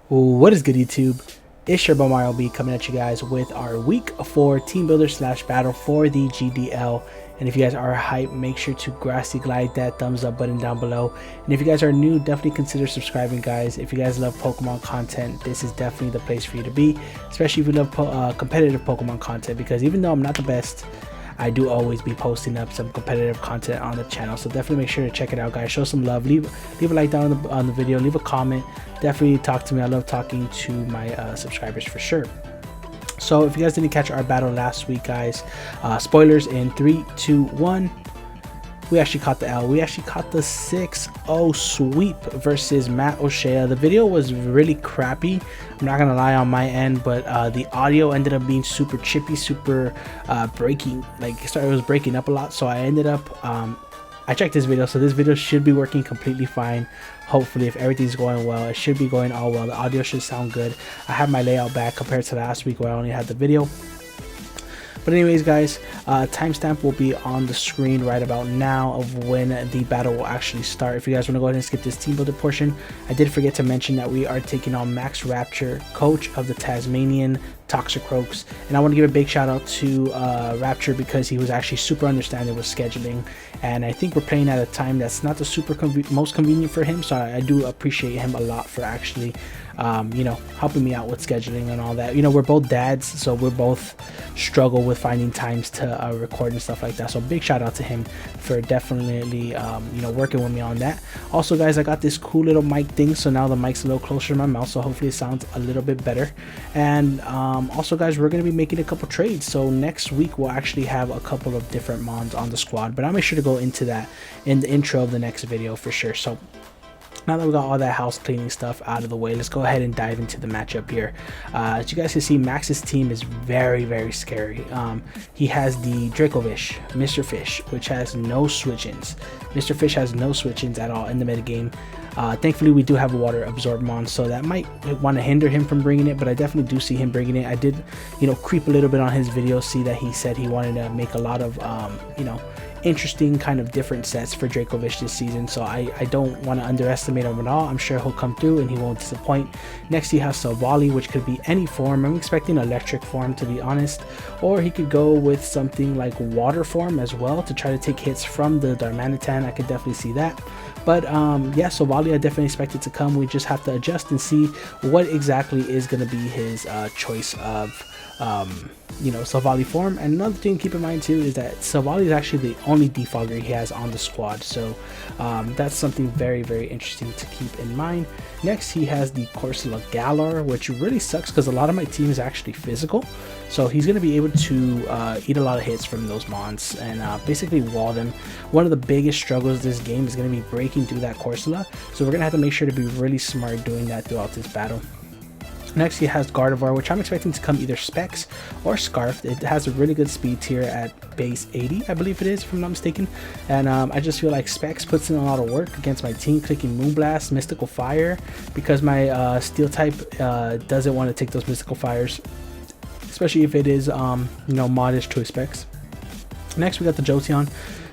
What is good, YouTube? It's your boy MR.VISH coming at you guys with our week 4 team builder slash battle for the GDL. And if you guys are hyped, make sure to grassy glide that thumbs up button down below. And if you guys are new, definitely consider subscribing, guys. If you guys love Pokemon content, this is definitely the place for you to be, especially if you love competitive Pokemon content, because even though I'm not the best, I do always be posting up some competitive content on the channel, so definitely make sure to check it out, guys. Show some love, leave a like down on the video, leave a comment, definitely talk to me. I love talking to my subscribers for sure. So if you guys didn't catch our battle last week, guys, spoilers in 3, 2, 1. We actually caught the L. We actually caught the 6-0 sweep versus Matt O'Shea. The video was really crappy, I'm not gonna lie, on my end, but the audio ended up being super chippy, super breaking, like it was breaking up a lot. So I ended up I checked this video, so this video should be working completely fine. Hopefully, if everything's going well, it should be going all well. The audio should sound good. I have my layout back compared to last week where I only had the video. But anyways, guys, timestamp will be on the screen right about now of when the battle will actually start. If you guys want to go ahead and skip this team builder portion, I did forget to mention that we are taking on MaxxRapture, coach of the Tasmanian Toxicroaks. And I want to give a big shout out to Rapture, because he was actually super understanding with scheduling. And I think we're playing at a time that's not the most convenient for him. So I do appreciate him a lot for actually you know, helping me out with scheduling and all that. You know, we're both dads, so we're both struggle with finding times to record and stuff like that. So big shout out to him for definitely you know, working with me on that. Also, guys, I got this cool little mic thing, so now the mic's a little closer to my mouth, so hopefully it sounds a little bit better. And also, guys, we're going to be making a couple trades, so next week we'll actually have a couple of different mons on the squad, but I'll make sure to go into that in the intro of the next video for sure. So now that we got all that house cleaning stuff out of the way, let's go ahead and dive into the matchup here. As you guys can see, Max's team is very scary. He has the MR.VISH, Mr. Fish, which has no switch-ins. Mr. Fish has no switch-ins at all in the metagame. Thankfully, we do have a water absorb mon, so that might want to hinder him from bringing it, but I definitely do see him bringing it. I did, you know, creep a little bit on his video, see that he said he wanted to make a lot of, you know, interesting kind of different sets for MR.VISH this season, so I don't want to underestimate him at all. I'm sure he'll come through and he won't disappoint. Next, he has Savali, which could be any form. I'm expecting electric form, to be honest, or he could go with something like water form as well to try to take hits from the Darmanitan. I could definitely see that. But yeah, Savali, I definitely expect it to come. We just have to adjust and see what exactly is going to be his choice of you know, Savali form. And another thing to keep in mind too is that Savali is actually the only defogger he has on the squad, so that's something very interesting to keep in mind. Next, he has the Corsola Galar, which really sucks because a lot of my team is actually physical, so he's going to be able to eat a lot of hits from those mons and basically wall them. One of the biggest struggles this game is going to be breaking through that Corsola, so we're going to have to make sure to be really smart doing that throughout this battle. Next, he has Gardevoir, which I'm expecting to come either Specs or Scarfed. It has a really good speed tier at base 80, I believe it is, if I'm not mistaken. And I just feel like Specs puts in a lot of work against my team, clicking Moonblast, Mystical Fire, because my Steel type doesn't want to take those Mystical Fires, especially if it is, you know, modish to Specs. Next, we got the Jolteon.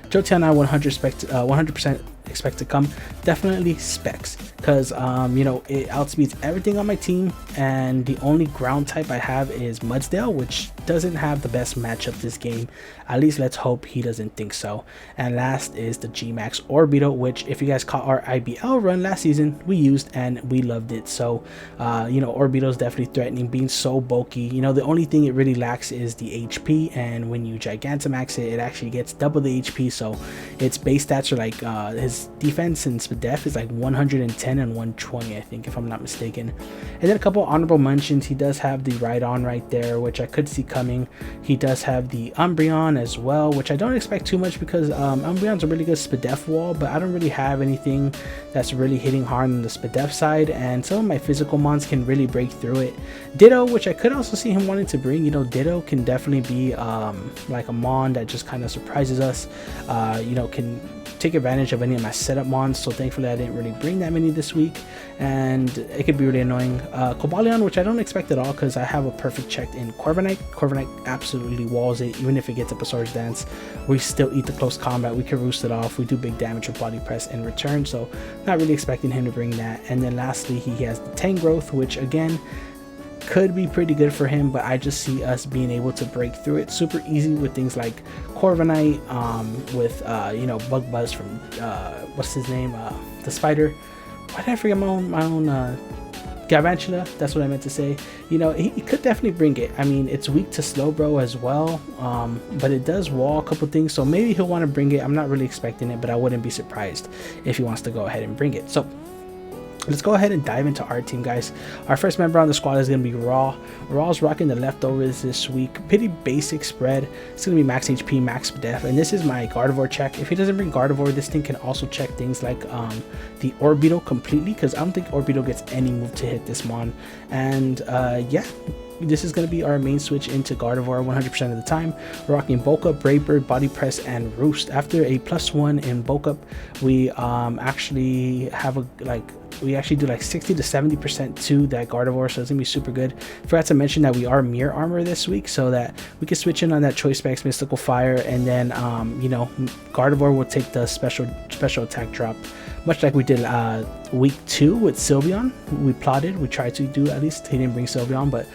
Jolteon I 100% expect to come definitely Specs, because you know, it outspeeds everything on my team, and the only ground type I have is Mudsdale, which doesn't have the best matchup this game. At least let's hope he doesn't think so. And last is the G-Max Orbeetle, which if you guys caught our IBL run last season, we used and we loved it. So you know, Orbeetle is definitely threatening, being so bulky. You know, the only thing it really lacks is the HP, and when you Gigantamax it, it actually gets double the HP, so its base stats are like his defense and def is like 110 and 120, I think, if I'm not mistaken. And then a couple honorable mentions. He does have the Rhydon right there, which I could see coming. He does have the Umbreon as well, which I don't expect too much, because Umbreon's a really good Spadef wall, but I don't really have anything that's really hitting hard on the Spadef side, and some of my physical mons can really break through it. Ditto, which I could also see him wanting to bring. You know, Ditto can definitely be like a mon that just kind of surprises us, you know, can take advantage of any of my setup mons. So thankfully I didn't really bring that many this week, and it could be really annoying. Cobalion, which I don't expect at all because I have a perfect checked in Corviknight. Corviknight absolutely walls it. Even if it gets up a Swords Dance, we still eat the close combat. We can roost it off. We do big damage with body press in return, so not really expecting him to bring that. And then lastly, he has the Tang Growth, which again could be pretty good for him, but I just see us being able to break through it super easy with things like Corviknight, with you know, Bug Buzz from what's his name, the spider. Why did I forget my own Galvantula? That's what I meant to say. You know, he could definitely bring it. I mean, it's weak to Slowbro as well, but it does wall a couple things, so maybe he'll want to bring it. I'm not really expecting it, but I wouldn't be surprised if he wants to go ahead and bring it. So let's go ahead and dive into our team, guys. Our first member on the squad is going to be Raw. Raw's rocking the leftovers this week. Pretty basic spread. It's going to be max HP, max def, and this is my Gardevoir check. If he doesn't bring Gardevoir, this thing can also check things like the Orbeetle completely, because I don't think Orbeetle gets any move to hit this mon. And yeah, this is going to be our main switch into Gardevoir 100% of the time. We're rocking Bulk Up, Brave Bird, Body Press, and Roost. After a +1 in Bulk Up, we actually have a we actually do like 60 to 70% to that Gardevoir, so it's gonna be super good. Forgot to mention that we are Mirror Armor this week, so that we can switch in on that Choice Specs, Mystical Fire, and then you know, Gardevoir will take the special attack drop, much like we did week 2 with Sylveon. We tried to do, at least he didn't bring Sylveon, but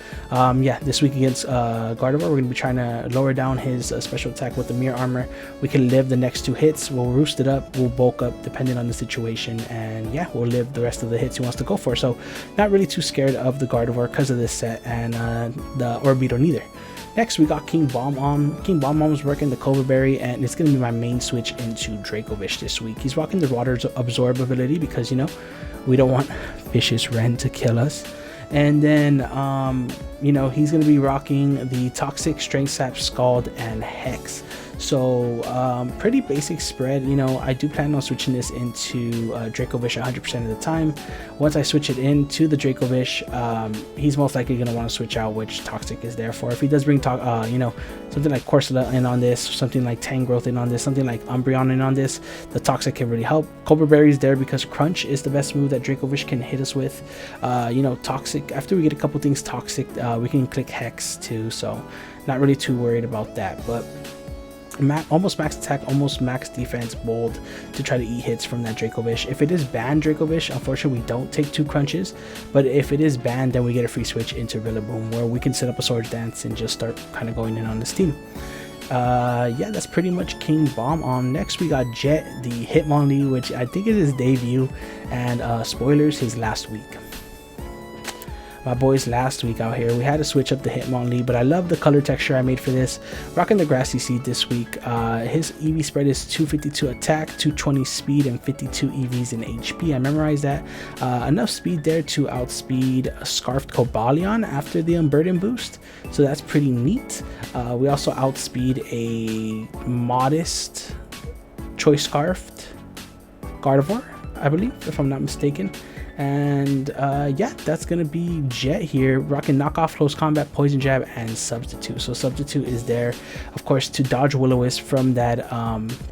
yeah, this week against Gardevoir, we're gonna be trying to lower down his special attack with the Mirror Armor. We can live the next 2 hits, we'll Roost it up, we'll Bulk Up depending on the situation, and yeah, we'll live the rest of the hits he wants to go for. So not really too scared of the Gardevoir because of this set, and the Orbeetle neither. Next, we got King Bomb. King Bomb was working the Cobra Berry, and it's going to be my main switch into DracoVish this week. He's rocking the Water Absorb ability because, you know, we don't want Vicious Ren to kill us. And then, you know, he's going to be rocking the Toxic, Strength Sap, Scald, and Hex. So pretty basic spread. You know, I do plan on switching this into DracoVish 100% of the time. Once I switch it into the DracoVish, he's most likely going to want to switch out, which Toxic is there for. If he does bring you know, something like Corsola in on this, something like Tang Growth in on this, something like Umbreon in on this, the Toxic can really help. Cobra Berry is there because Crunch is the best move that DracoVish can hit us with. You know, Toxic, after we get a couple things Toxic, we can click Hex too, so not really too worried about that. But almost max attack, almost max defense, bold to try to eat hits from that DracoVish. If it is banned DracoVish, unfortunately we don't take 2 crunches, but if it is banned, then we get a free switch into Rillaboom, where we can set up a Swords Dance and just start kind of going in on this team. Yeah, that's pretty much King Bomb. Next we got Jet, the Hitmonlee, which I think is his debut, and spoilers, his last week. My boys last week out here, we had to switch up the Hitmonlee, but I love the color texture I made for this. Rocking the Grassy Seed this week. His EV spread is 252 attack, 220 speed, and 52 EVs in HP. I memorized that. Enough speed there to outspeed a Scarfed Cobalion after the Unburden boost, so that's pretty neat. We also outspeed a modest Choice Scarfed Gardevoir, I believe, if I'm not mistaken. And yeah, that's gonna be Jet here, rocking Knockoff, Close Combat, Poison Jab, and Substitute. So Substitute is there, of course, to dodge Will-O-Wisp from that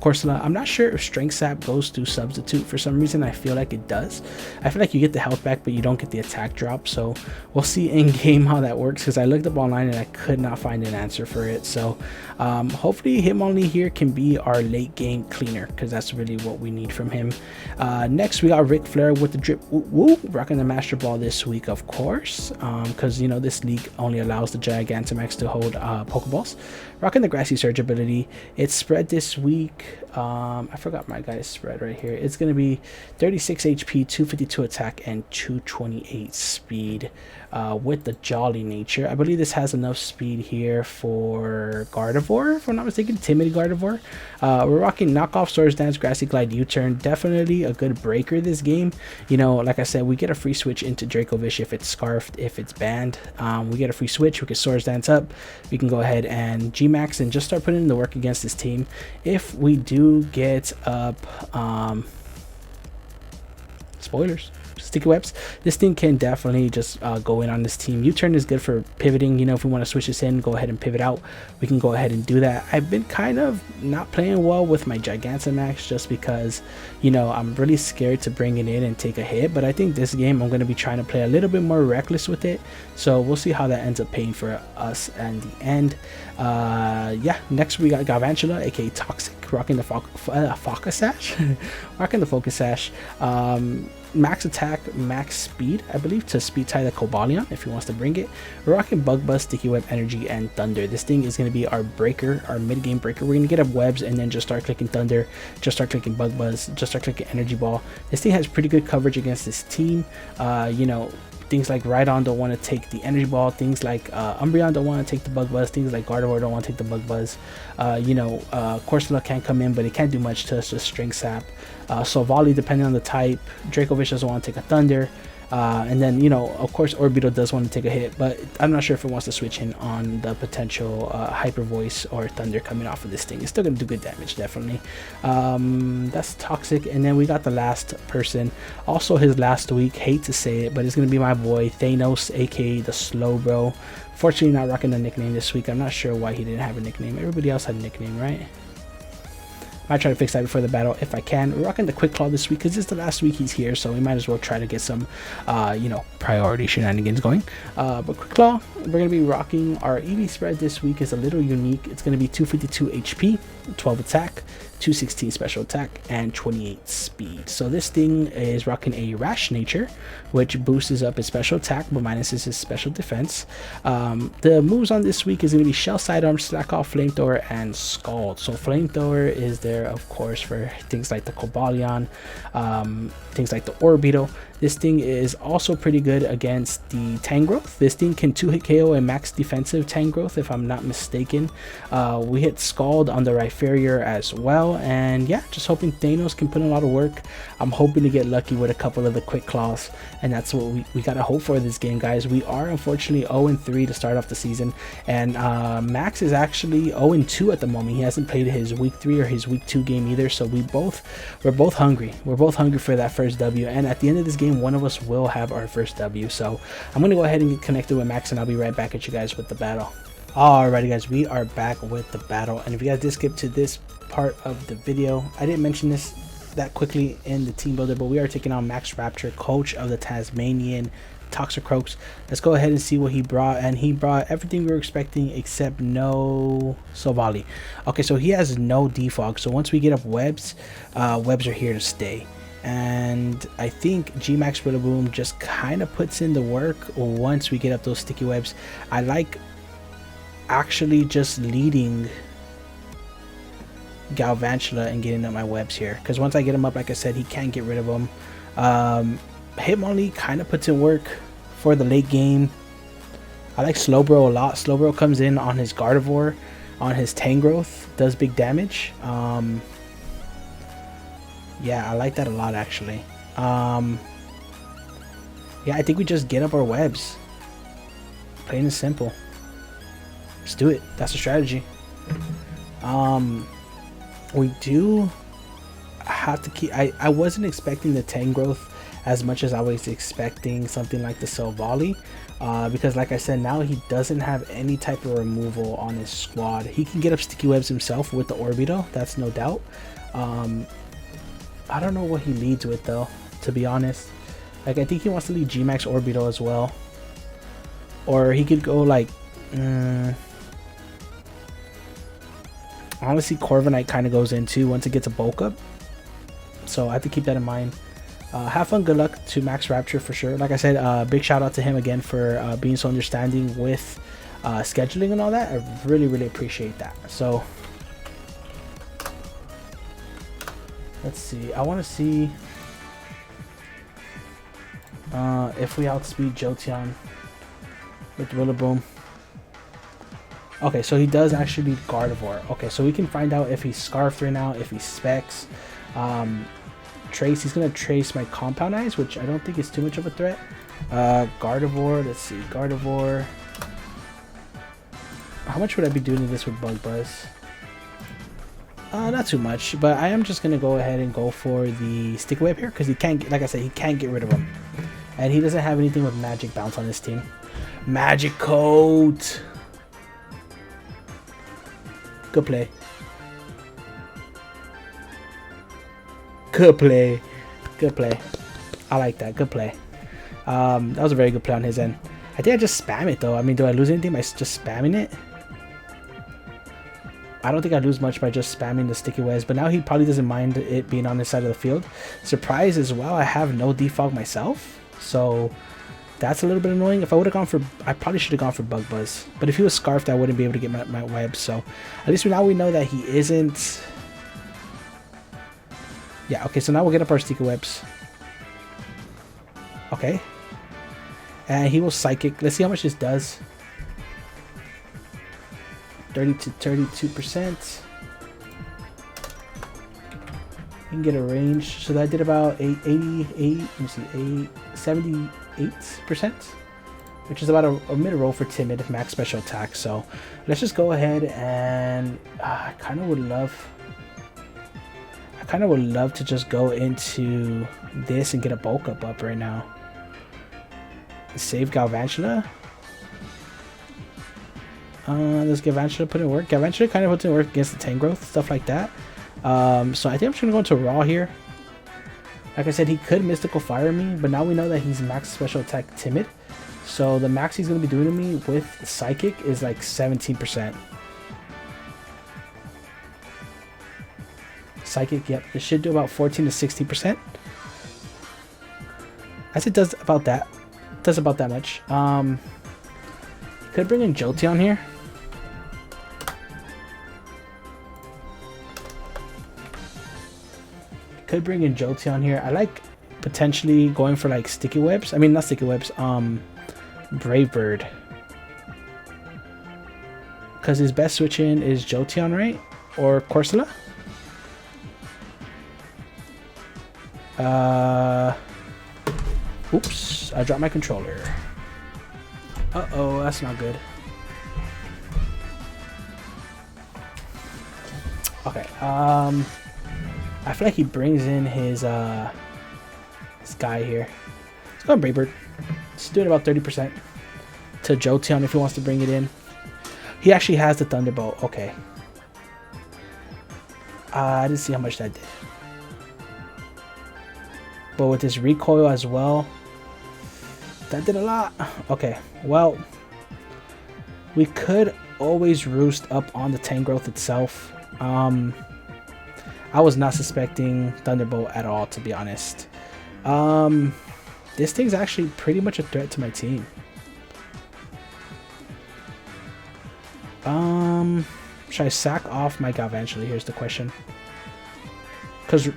Corsola. I'm not sure if Strength Sap goes to Substitute. For some reason, I feel like it does. I feel like you get the health back, but you don't get the attack drop. So we'll see in game how that works, because I looked up online and I could not find an answer for it. So hopefully Hitmonlee here can be our late game cleaner, because that's really what we need from him. Next, we got Ric Flair with the Drip. Rocking the Master Ball this week, of course, because, you know, this league only allows the Gigantamax to hold Pokeballs. Rocking the Grassy Surge ability. It's spread this week. I forgot my guy's spread right here. It's going to be 36 HP, 252 attack, and 228 speed with the Jolly nature. I believe this has enough speed here for Gardevoir, if I'm not mistaken. Timid Gardevoir. We're rocking Knockoff, Swords Dance, Grassy Glide, U-Turn. Definitely a good breaker this game. You know, like I said, we get a free switch into DracoVish if it's Scarfed, if it's banned. We get a free switch, we can Swords Dance up. We can go ahead and G-Max and just start putting in the work against this team. If we do get up, spoilers, sticky webs, this thing can definitely just go in on this team. U-turn is good for pivoting. You know, if we want to switch this in, go ahead and pivot out, we can go ahead and do that. I've been kind of not playing well with my Gigantamax just because, you know, I'm really scared to bring it in and take a hit. But I think this game I'm going to be trying to play a little bit more reckless with it, so we'll see how that ends up paying for us in the end. Yeah, next we got Galvantula, aka Toxic, rocking the Focus Sash. Rocking the Focus Sash. Max attack, max speed, I believe, to speed tie the Cobalion if he wants to bring it. We're rocking Bug Buzz, Sticky Web, Energy, and Thunder. This thing is going to be our breaker, our mid-game breaker. We're going to get up webs and then just start clicking Thunder, just start clicking Bug Buzz, just start clicking Energy Ball. This thing has pretty good coverage against this team. You know, things like Rhydon don't want to take the Energy Ball, things like Umbreon don't want to take the Bug Buzz, things like Gardevoir don't want to take the Bug Buzz. You know, Corsola can't come in, but it can't do much to us, just String Sap. So Volley, depending on the type. Dracovish doesn't want to take a Thunder. And then, you know, of course, Orbeetle does want to take a hit, but I'm not sure if it wants to switch in on the potential Hyper Voice or Thunder coming off of this thing. It's still going to do good damage, definitely. That's Toxic. And then we got the last person, also his last week, hate to say it, but it's going to be my boy Thanos, aka the Slow Bro. Fortunately, not rocking the nickname this week. I'm not sure why he didn't have a nickname. Everybody else had a nickname, right? I might try to fix that before the battle if I can. We're rocking the Quick Claw this week because it's the last week he's here, so we might as well try to get some, you know, priority shenanigans going. But Quick Claw, we're going to be rocking our EV spread this week is a little unique. It's going to be 252 HP, 12 attack, 216 special attack, and 28 speed. So this thing is rocking a Rash Nature, which boosts up his special attack but minuses his special defense. The moves on this week is going to be Shell Sidearm, Slack Off, Flamethrower, and Scald. So Flamethrower is there, of course, for things like the Cobalion, things like the Orbeetle. This thing is also pretty good against the Tangrowth. This thing can 2-hit KO a max defensive Tangrowth, if I'm not mistaken. We hit Scald on the Rhyperior as well. And yeah, just hoping Thanos can put in a lot of work. I'm hoping to get lucky with a couple of the Quick Claws. And that's what we got to hope for this game, guys. We are unfortunately 0-3 to start off the season. And Max is actually 0-2 at the moment. He hasn't played his week 3 or his week 2 game either. So we're both hungry. We're both hungry for that first W. And at the end of this game, one of us will have our first W. So I'm going to go ahead and get connected with Max, and I'll be right back at you guys with the battle. Alrighty guys, we are back with the battle. And if you guys did skip to this part of the video, I didn't mention this that quickly in the team builder, but we are taking on MaxxRapture, coach of the Tasmanian Toxicroaks. Let's go ahead and see what he brought. And he brought everything we were expecting except no Sovali. Okay, so he has no defog. So once we get up webs, webs are here to stay. And I think Gmax Rillaboom just kind of puts in the work once we get up those sticky webs. I like actually just leading Galvantula and getting up my webs here, because once I get him up, like I said, he can't get rid of them. Hitmonlee kind of puts in work for the late game. I like Slowbro a lot. Slowbro comes in on his Gardevoir, on his Tangrowth, does big damage. Yeah, I like that a lot, actually. Yeah, I think we just get up our webs. Plain and simple. Let's do it. That's the strategy. We do have to keep... I wasn't expecting the Tangrowth as much as I was expecting something like the Silvally. Because like I said, now he doesn't have any type of removal on his squad. He can get up sticky webs himself with the Orbeetle, that's no doubt. I don't know what he leads with though, to be honest. Like, I think he wants to lead Gmax Orbeetle as well. Or he could go like... honestly, Corviknight kind of goes in too once it gets a bulk up. So I have to keep that in mind. Have fun, good luck to MaxxRapture for sure. Like I said, big shout out to him again for being so understanding with scheduling and all that. I really appreciate that. So... let's see. I want to see if we outspeed Jolteon with Rillaboom. Okay, so he does actually beat Gardevoir. Okay, so we can find out if he's Scarfed right now, if he Specs. Trace, he's going to trace my Compound Eyes, which I don't think is too much of a threat. Gardevoir, let's see. Gardevoir. How much would I be doing this with Bug Buzz? Not too much, but I am just gonna go ahead and go for the Sticky Web here because he can't, like I said, he can't get rid of them. And he doesn't have anything with magic bounce on his team. Magic coat. Good play. Good play. Good play. I like that. Good play. That was a very good play on his end. I think I just spam it though. I mean, do I lose anything by just spamming it? I don't think I lose much by just spamming the sticky webs, but now he probably doesn't mind it being on this side of the field. Surprise as well, I have no defog myself, so that's a little bit annoying. If I would have gone for, I probably should have gone for Bug Buzz, but if he was Scarfed, I wouldn't be able to get my webs, so at least now we know that he isn't. Yeah, okay, so now we'll get up our sticky webs. Okay. And he will Psychic. Let's see how much this does. 30 to 32%. You can get a range. So that did about 88, let me see, 78%, which is about a mid roll for timid max special attack. So let's just go ahead and I kind of would love to just go into this and get a bulk up right now. Save Galvantula. Does Galvantula put in work? Galvantula kind of puts in work against the Tangrowth, stuff like that. So I think I'm just gonna go into Raw here. Like I said, he could Mystical Fire me, but now we know that he's max special attack timid. So the max he's gonna be doing to me with Psychic is like 17%. Psychic, yep, it should do about 14 to 60%. As it does about that. Does about that much. Could bring in Jolteon here. Could bring in Jolteon here. I like potentially going for like sticky webs. I mean, not sticky webs. Brave Bird. Because his best switch in is Jolteon, right? Or Corsola. Oops, I dropped my controller. Uh-oh, that's not good. Okay, I feel like he brings in his guy here. Let's go on Brave Bird. Let's do it about 30% to Jolteon if he wants to bring it in. He actually has the Thunderbolt. Okay. I didn't see how much that did. But with this recoil as well, that did a lot. Okay, well, we could always roost up on the Tangrowth itself. I was not suspecting Thunderbolt at all, to be honest. This thing's actually pretty much a threat to my team. Should I sack off my Galvantula? Here's the question. Because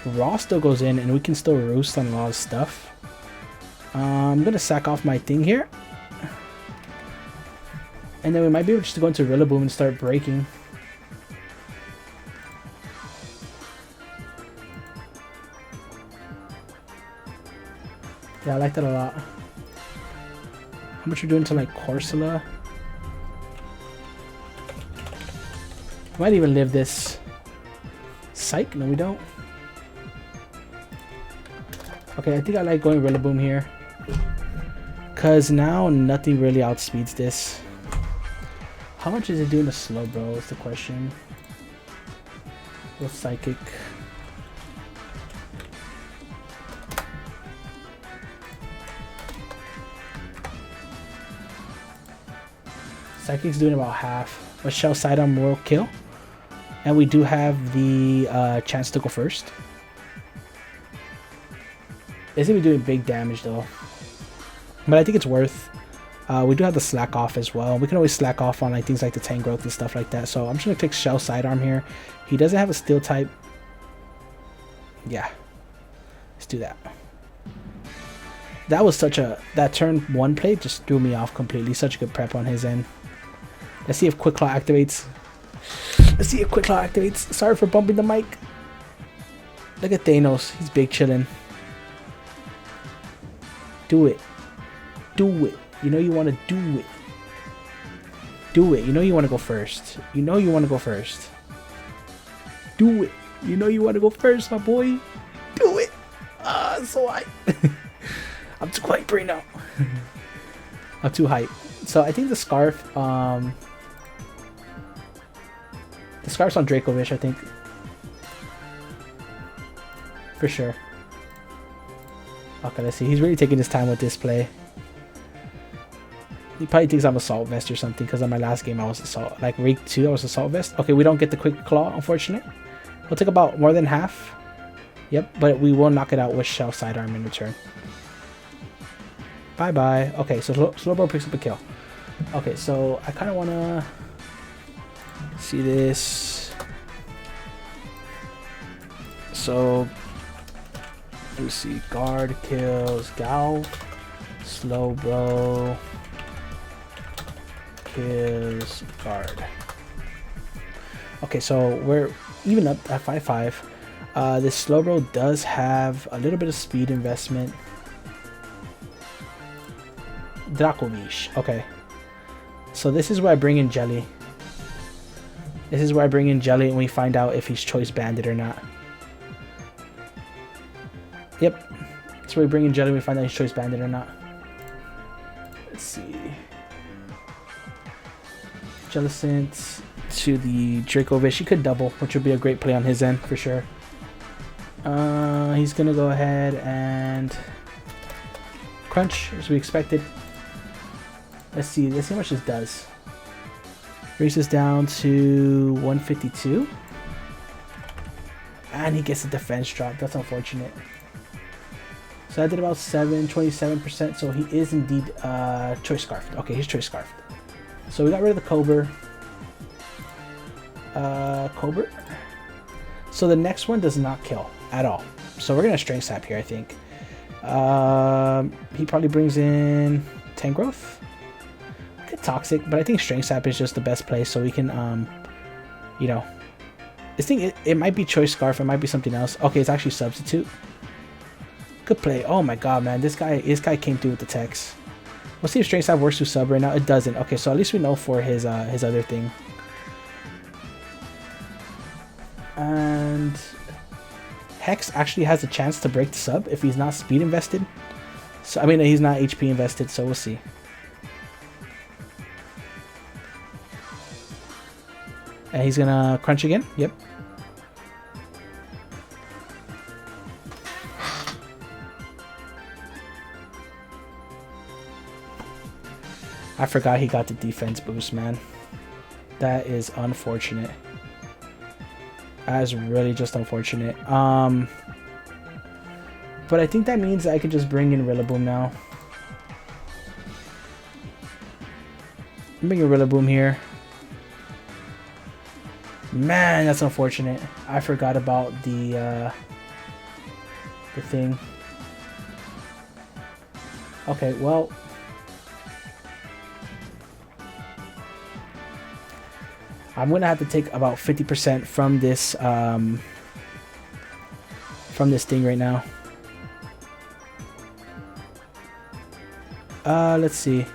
Raw still goes in and we can still roost on a lot of stuff. I'm gonna sack off my thing here, and then we might be able just to go into Rillaboom and start breaking. Yeah, I like that a lot. How much are you doing to like Corsola? Might even live this. Psych? No, we don't. Okay, I think I like going Rillaboom here. Because now nothing really outspeeds this. How much is it doing to slow, bro? Is the question. With Psychic. Psychic's doing about half. But Shell Sidearm will kill. And we do have the chance to go first. It's gonna be doing big damage though, but I think it's worth. We do have the slack off as well. We can always slack off on like things like the Tangrowth and stuff like that. So I'm just gonna click Shell Sidearm here. He doesn't have a Steel type. Yeah, let's do that. That was such a turn one play just threw me off completely. Such a good prep on his end. Let's see if Quick Claw activates. Let's see if Quick Claw activates. Sorry for bumping the mic. Look at Thanos. He's big chilling. Do it. Do it. You know you want to do it. Do it. You know you want to go first. You know you want to go first. Do it. You know you want to go first, my boy. Do it. So I I'm too hype right now. I'm too hype. So I think the scarf's on MR.VISH, I think. For sure. Okay, let's see. He's really taking his time with this play. He probably thinks I'm Assault Vest or something, because on my last game I was Assault, like Rig 2, I was Assault Vest. Okay, we don't get the Quick Claw, unfortunately. We'll take about more than half. Yep, but we will knock it out with Shell Sidearm in return. Bye-bye. Okay, so Slowbro picks up a kill. Okay, so I kind of want to see this. So, let me see. Guard kills Gal. Slowbro kills Guard. Okay, so we're even up at 5-5. This Slowbro does have a little bit of speed investment. MR.VISH. Okay. So this is where I bring in Jelly. This is where I bring in Jelly and we find out if he's Choice Bandit or not. Yep. That's where we bring in Jelly and we find out he's Choice Bandit or not. Let's see. Jellicent to the MR.VISH. He could double, which would be a great play on his end for sure. He's gonna go ahead and crunch as we expected. Let's see how much this does. Brings us down to 152. And he gets a defense drop. That's unfortunate. So I did about 27%. So he is indeed Choice Scarfed. Okay, he's Choice Scarfed. So we got rid of the Cobra. Cobra. So the next one does not kill at all. So we're gonna Strength Sap here, I think. He probably brings in Tangrowth. Toxic, but I think Strength Sap is just the best play, so we can you know, this thing, it might be Choice Scarf, it might be something else. Okay, it's actually Substitute. Good play. Oh my god, man, this guy came through with the text. We'll see if Strength Sap works through sub right now. It doesn't. Okay, so at least we know for his other thing. And Hex actually has a chance to break the sub if he's not speed invested. So I mean, he's not HP invested, so we'll see. And he's gonna crunch again. Yep. I forgot he got the defense boost, man. That is unfortunate. That is really just unfortunate. But I think that means I can just bring in Rillaboom now. Bring in Rillaboom here. Man, that's unfortunate. I forgot about the thing. Okay, well, I'm gonna have to take about 50% from this thing right now. Let's see.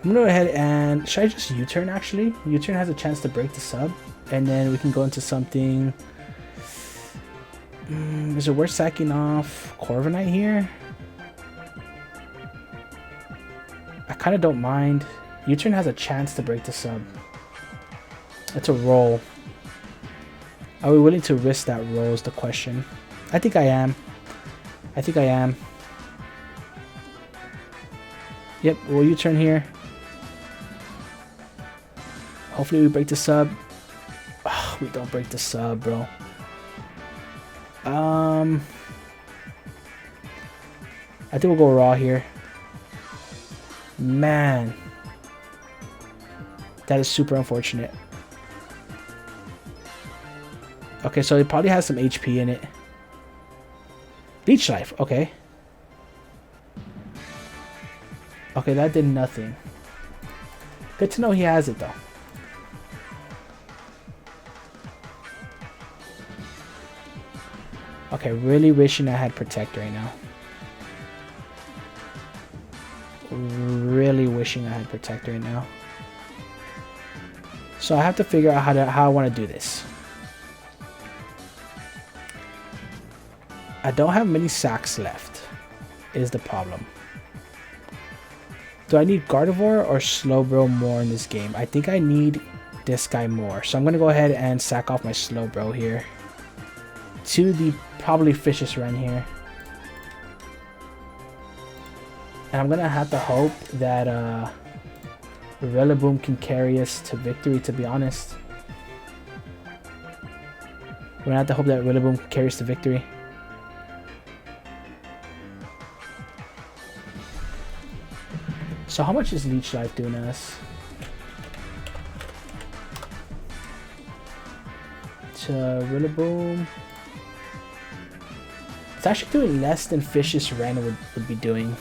I'm gonna go ahead and should I just U-turn actually? U-turn has a chance to break the sub, and then we can go into something. Is it worth sacking off Corviknight here? I kind of don't mind. U-turn has a chance to break the sub. It's a roll. Are we willing to risk that roll is the question. I think I am. I think I am. Yep, we'll U-turn here. Hopefully we break the sub. Oh, we don't break the sub, bro. I think we'll go raw here. Man. That is super unfortunate. Okay, so it probably has some HP in it. Leech Life, okay. Okay, that did nothing. Good to know he has it though. Okay, really wishing I had Protect right now. Really wishing I had Protect right now. So I have to figure out how I want to do this. I don't have many sacks left. is the problem. Do I need Gardevoir or Slowbro more in this game? I think I need this guy more. So I'm going to go ahead and sack off my Slowbro here to the probably Fishious Wren here. And I'm going to have to hope that Rillaboom can carry us to victory, to be honest. We're going to have to hope that Rillaboom can carry us to victory. So how much is Leech Life doing to us? To Rillaboom. It's actually doing less than Fishious Wren would be doing.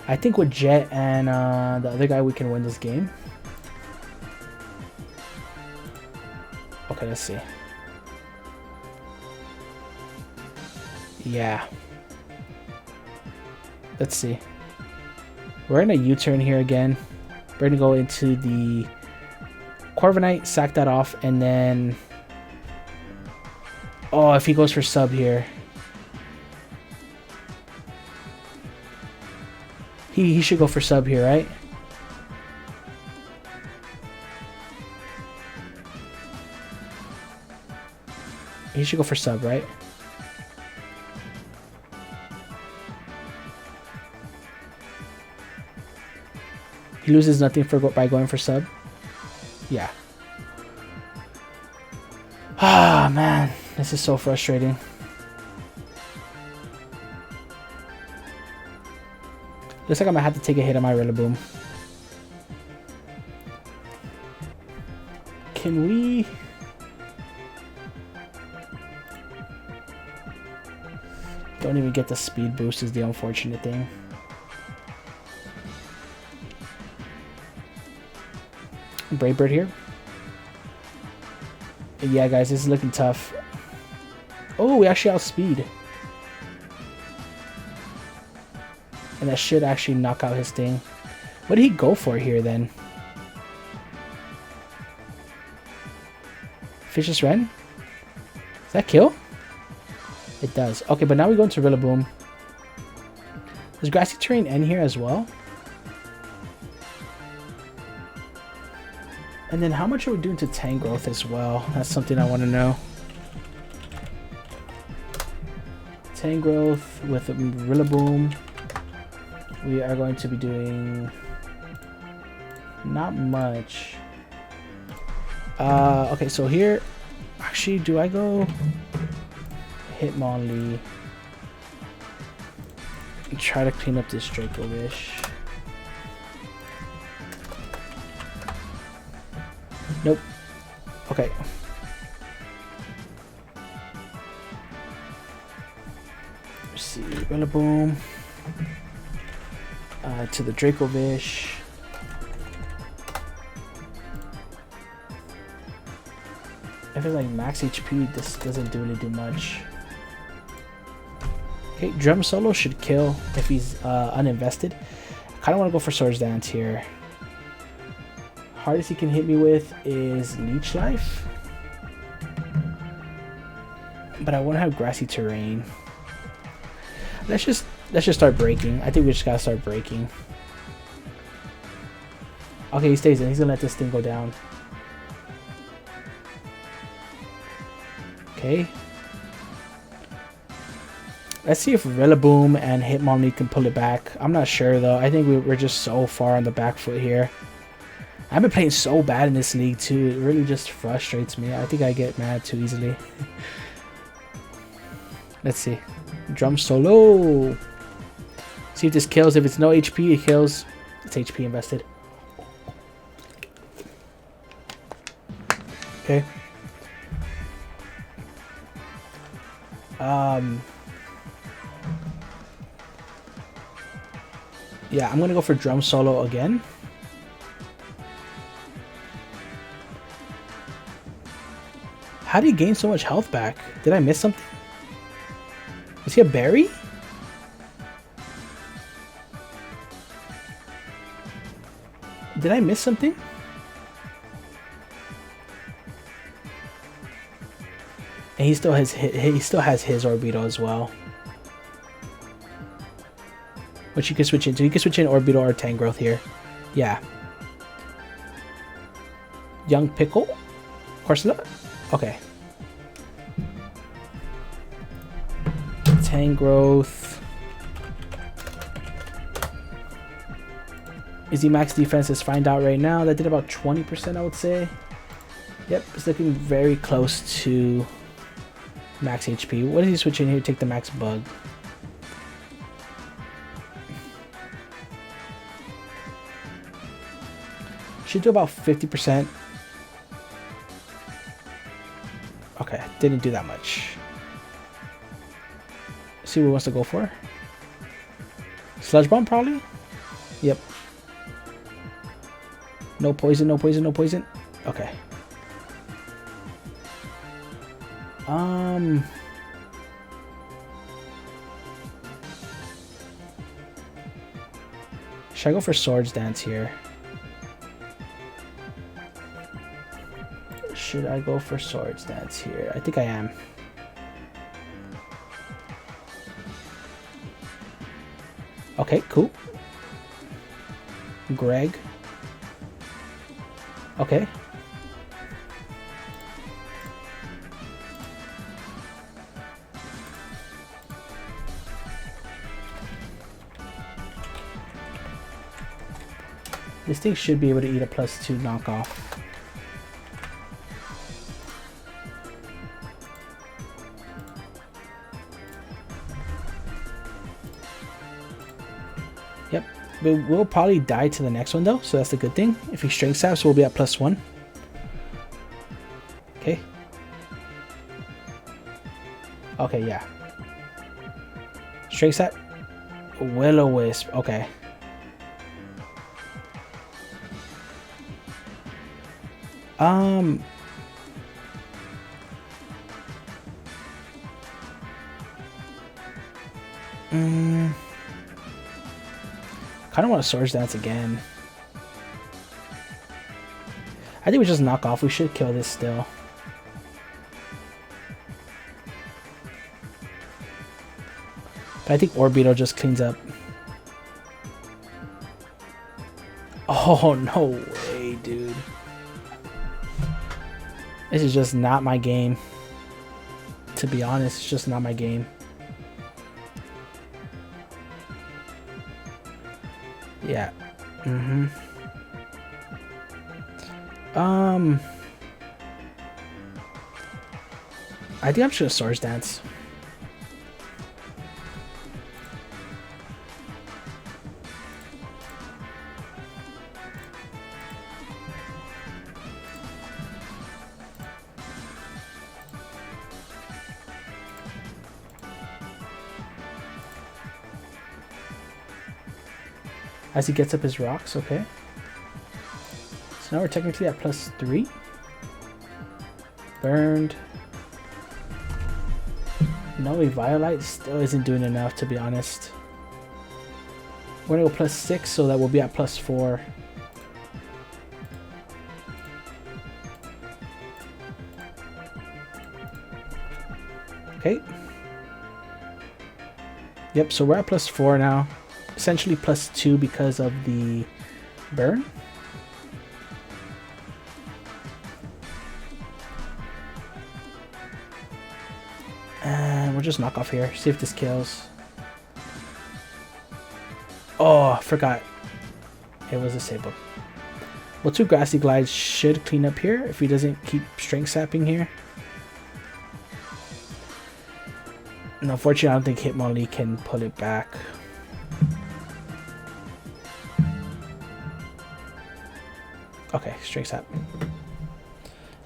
I think with Jet and the other guy we can win this game. Okay, let's see. Yeah. Let's see. We're in a U-turn here again. We're gonna go into the Corviknight, sack that off, and then... Oh, if he goes for sub here. He should go for sub here, right? He should go for sub, right? He loses nothing by going for sub. Yeah. Ah, man. This is so frustrating. Looks like I'm gonna have to take a hit on my Rillaboom. Can we... Don't even get the speed boost is the unfortunate thing. Brave Bird here. Yeah, guys, this is looking tough. Oh, we actually outspeed. And that should actually knock out his thing. What did he go for here then? Fishious Wren? Does that kill? It does. Okay, but now we go into Rillaboom. Does Grassy Terrain end here as well? And then how much are we doing to Tangrowth as well? That's something I want to know. Tangrowth with Rillaboom. We are going to be doing not much. Okay, so here, actually, do I go Hitmonlee and try to clean up this Draco-Vish? Nope. Okay. Let's see, Rillaboom. To the Draco-Vish. If it's like max HP, this doesn't really do much. Okay, Drum Solo should kill if he's uninvested. I kind of want to go for Swords Dance here. Hardest he can hit me with is Leech Life. But I want to have Grassy Terrain. Let's just start breaking. I think we just gotta start breaking. Okay, he stays in. He's gonna let this thing go down. Okay. Let's see if Rillaboom and Hitmonlee can pull it back. I'm not sure though. I think we're just so far on the back foot here. I've been playing so bad in this league too. It really just frustrates me. I think I get mad too easily. Let's see. Drum Solo. See if this kills. If it's no HP, it kills. It's HP invested. Okay. Yeah, I'm gonna go for Drum Solo again. How do you gain so much health back? Did I miss something? Is he a berry? Did I miss something? And he still has his orbital as well, which you can switch into. You can switch in orbital or tank growth here. Yeah. Young Pickle, Corsola. Okay. Tank growth. Is he max defense? Let's find out right now. That did about 20%, I would say. Yep, it's looking very close to max HP. What does he switch in here? Take the max bug. Should do about 50%. Okay, didn't do that much. See what he wants to go for. Sludge Bomb, probably? Yep. No poison, no poison, no poison. Okay. Should I go for Swords Dance here? Should I go for Swords Dance here? I think I am. Okay, cool. Greg. Okay. This thing should be able to eat a +2 knockoff. Yep, we'll probably die to the next one though, so that's the good thing. If he strength saps, we'll be at +1. Okay. Okay, yeah. Strength sap. Will-O-Wisp. Okay. Kind of want to Swords Dance again. I think we just knock off. We should kill this still. But I think Orbital just cleans up. Oh, no way, dude. This is just not my game. To be honest, it's just not my game. Yeah. I think I'm just gonna Swords Dance. As he gets up his rocks, okay. So now we're technically at +3. Burned. No, Violite still isn't doing enough, to be honest. We're gonna go +6, so that we'll be at +4. Okay. Yep, so we're at +4 now. Essentially +2 because of the burn. And we'll just knock off here. See if this kills. Oh, I forgot. It was a Sable. Well, 2 Grassy Glides should clean up here if he doesn't keep strength sapping here. And unfortunately, I don't think Hitmonlee can pull it back. Okay, strength sap.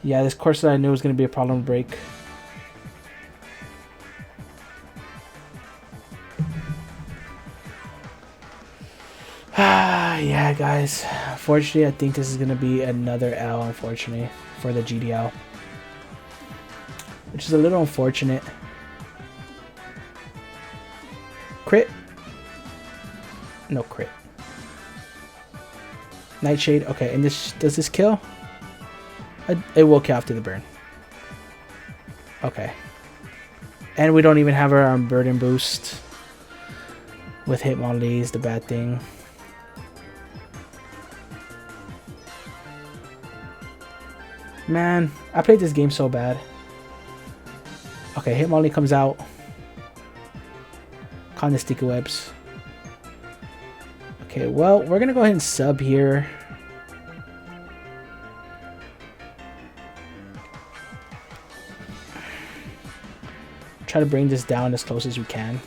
Yeah, this course that I knew was going to be a problem break. Yeah, guys. Unfortunately, I think this is going to be another L, unfortunately, for the GDL. Which is a little unfortunate. Crit. No crit. Nightshade. Okay, and this does this kill? It will kill after the burn. Okay. And we don't even have our burden boost. With Hitmonlee is the bad thing. Man, I played this game so bad. Okay, Hitmonlee comes out. Con the sticky webs. Okay, well, we're gonna go ahead and sub here. Try to bring this down as close as we can.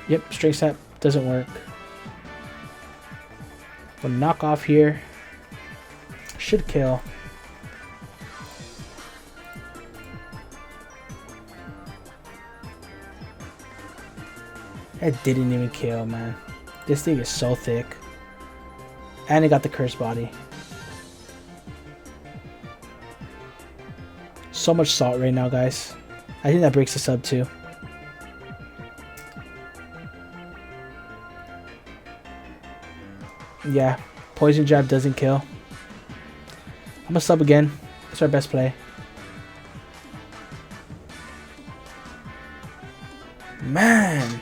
Yep, straight step doesn't work. We'll knock off here. Should kill. That didn't even kill, man. This thing is so thick. And it got the curse body. So much salt right now, guys. I think that breaks the sub too. Yeah, poison jab doesn't kill. I'm gonna sub again. That's our best play. Man,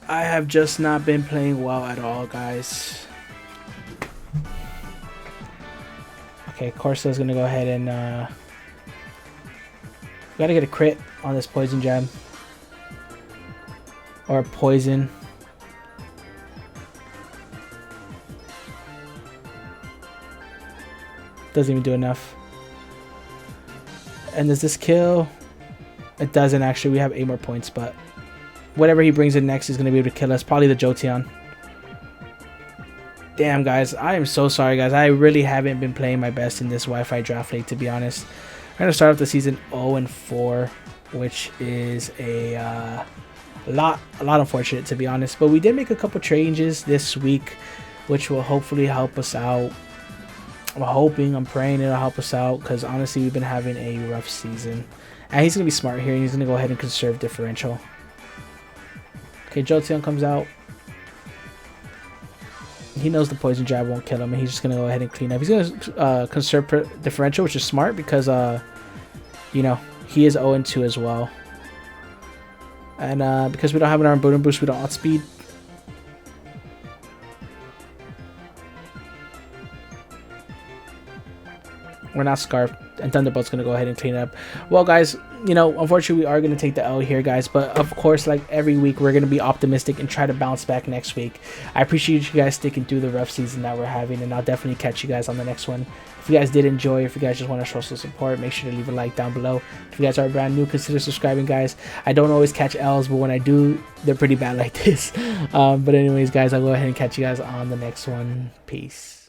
I have just not been playing well at all, guys. Okay, Corsa's gonna go ahead and gotta get a crit on this poison jab. Or poison. Doesn't even do enough. And does this kill? It doesn't actually. We have 8 more points, but whatever he brings in next is going to be able to kill us. Probably the Jolteon. Damn, guys. I am so sorry, guys. I really haven't been playing my best in this Wi-Fi draft league, to be honest. We're going to start off the season 0-4, which is a lot unfortunate, to be honest. But we did make a couple changes this week, which will hopefully help us out. I'm praying it'll help us out, because honestly we've been having a rough season. And he's going to be smart here, and he's going to go ahead and conserve differential. Okay, Jolteon comes out. He knows the poison jab won't kill him, and he's just going to go ahead and clean up. He's going to conserve differential, which is smart because, you know, he is 0-2 as well. And because we don't have an arm burden boost, we don't outspeed. We're not Scarf, and Thunderbolt's going to go ahead and clean it up. Well, guys, you know, unfortunately, we are going to take the L here, guys. But, of course, like every week, we're going to be optimistic and try to bounce back next week. I appreciate you guys sticking through the rough season that we're having, and I'll definitely catch you guys on the next one. If you guys did enjoy, if you guys just want to show some support, make sure to leave a like down below. If you guys are brand new, consider subscribing, guys. I don't always catch L's, but when I do, they're pretty bad like this. But anyways, guys, I'll go ahead and catch you guys on the next one. Peace.